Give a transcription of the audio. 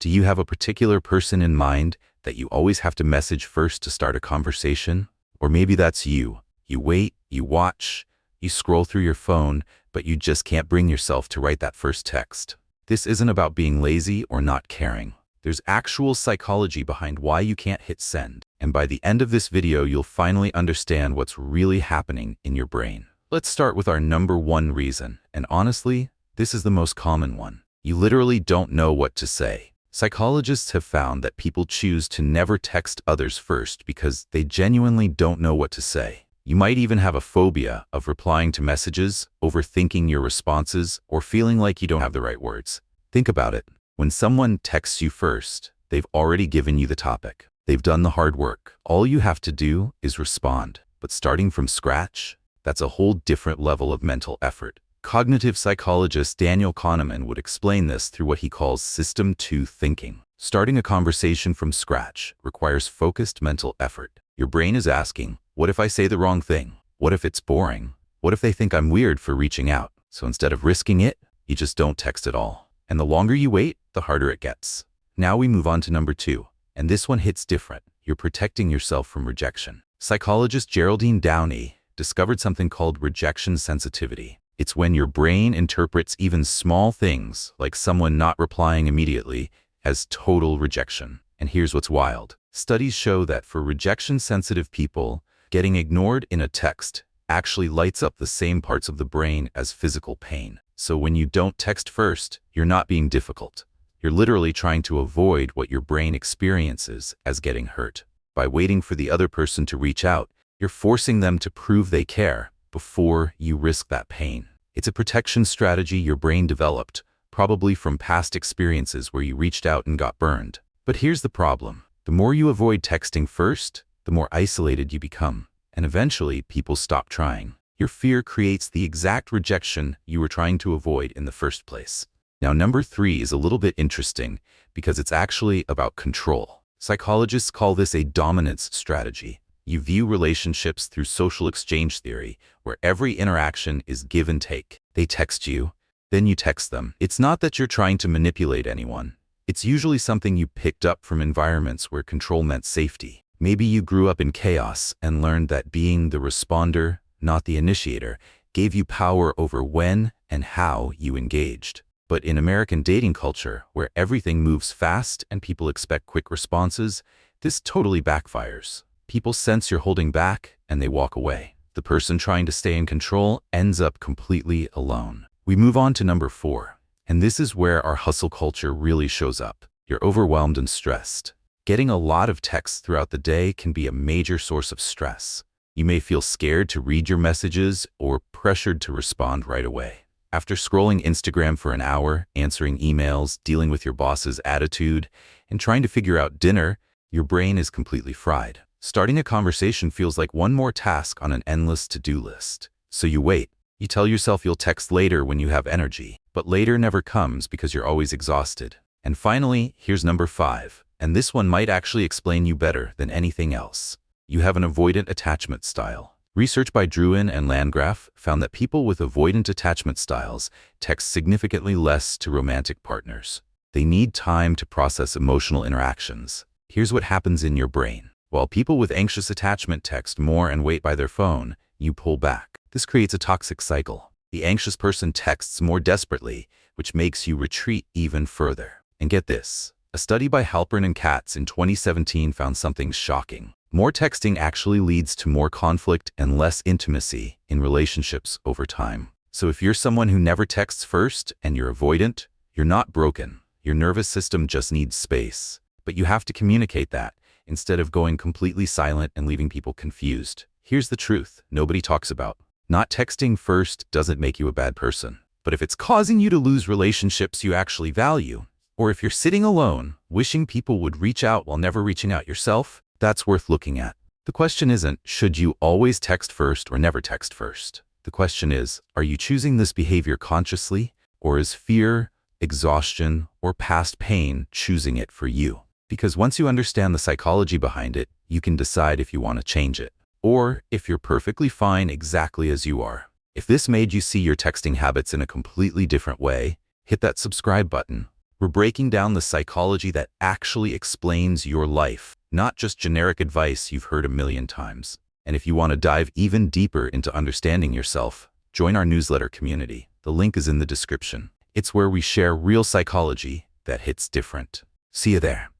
Do you have a particular person in mind that you always have to message first to start a conversation? Or maybe that's you. You wait, you watch, you scroll through your phone, but you just can't bring yourself to write that first text. This isn't about being lazy or not caring. There's actual psychology behind why you can't hit send. And by the end of this video, you'll finally understand what's really happening in your brain. Let's start with our number one reason. And honestly, this is the most common one. You literally don't know what to say. Psychologists have found that people choose to never text others first because they genuinely don't know what to say. You might even have a phobia of replying to messages, overthinking your responses, or feeling like you don't have the right words. Think about it. When someone texts you first, they've already given you the topic. They've done the hard work. All you have to do is respond. But starting from scratch, that's a whole different level of mental effort. Cognitive psychologist Daniel Kahneman would explain this through what he calls System 2 thinking. Starting a conversation from scratch requires focused mental effort. Your brain is asking, what if I say the wrong thing? What if it's boring? What if they think I'm weird for reaching out? So instead of risking it, you just don't text at all. And the longer you wait, the harder it gets. Now we move on to number 2. And this one hits different. You're protecting yourself from rejection. Psychologist Geraldine Downey discovered something called rejection sensitivity. It's when your brain interprets even small things, like someone not replying immediately, as total rejection. And here's what's wild. Studies show that for rejection-sensitive people, getting ignored in a text actually lights up the same parts of the brain as physical pain. So when you don't text first, you're not being difficult. You're literally trying to avoid what your brain experiences as getting hurt. By waiting for the other person to reach out, you're forcing them to prove they care before you risk that pain. It's a protection strategy your brain developed, probably from past experiences where you reached out and got burned. But here's the problem. The more you avoid texting first, the more isolated you become. And eventually, people stop trying. Your fear creates the exact rejection you were trying to avoid in the first place. Now, number 3 is a little bit interesting because it's actually about control. Psychologists call this a dominance strategy. You view relationships through social exchange theory, where every interaction is give and take. They text you, then you text them. It's not that you're trying to manipulate anyone. It's usually something you picked up from environments where control meant safety. Maybe you grew up in chaos and learned that being the responder, not the initiator, gave you power over when and how you engaged. But in American dating culture, where everything moves fast and people expect quick responses, this totally backfires. People sense you're holding back and they walk away. The person trying to stay in control ends up completely alone. We move on to number 4. And this is where our hustle culture really shows up. You're overwhelmed and stressed. Getting a lot of texts throughout the day can be a major source of stress. You may feel scared to read your messages or pressured to respond right away. After scrolling Instagram for an hour, answering emails, dealing with your boss's attitude, and trying to figure out dinner, your brain is completely fried. Starting a conversation feels like one more task on an endless to-do list. So you wait. You tell yourself you'll text later when you have energy, but later never comes because you're always exhausted. And finally, here's number 5. And this one might actually explain you better than anything else. You have an avoidant attachment style. Research by Druin and Landgraf found that people with avoidant attachment styles text significantly less to romantic partners. They need time to process emotional interactions. Here's what happens in your brain. While people with anxious attachment text more and wait by their phone, you pull back. This creates a toxic cycle. The anxious person texts more desperately, which makes you retreat even further. And get this. A study by Halpern and Katz in 2017 found something shocking. More texting actually leads to more conflict and less intimacy in relationships over time. So if you're someone who never texts first and you're avoidant, you're not broken. Your nervous system just needs space. But you have to communicate that instead of going completely silent and leaving people confused. Here's the truth nobody talks about. Not texting first doesn't make you a bad person. But if it's causing you to lose relationships you actually value, or if you're sitting alone, wishing people would reach out while never reaching out yourself, that's worth looking at. The question isn't, should you always text first or never text first? The question is, are you choosing this behavior consciously, or is fear, exhaustion, or past pain choosing it for you? Because once you understand the psychology behind it, you can decide if you want to change it, or if you're perfectly fine exactly as you are. If this made you see your texting habits in a completely different way, hit that subscribe button. We're breaking down the psychology that actually explains your life, not just generic advice you've heard a million times. And if you want to dive even deeper into understanding yourself, join our newsletter community. The link is in the description. It's where we share real psychology that hits different. See you there.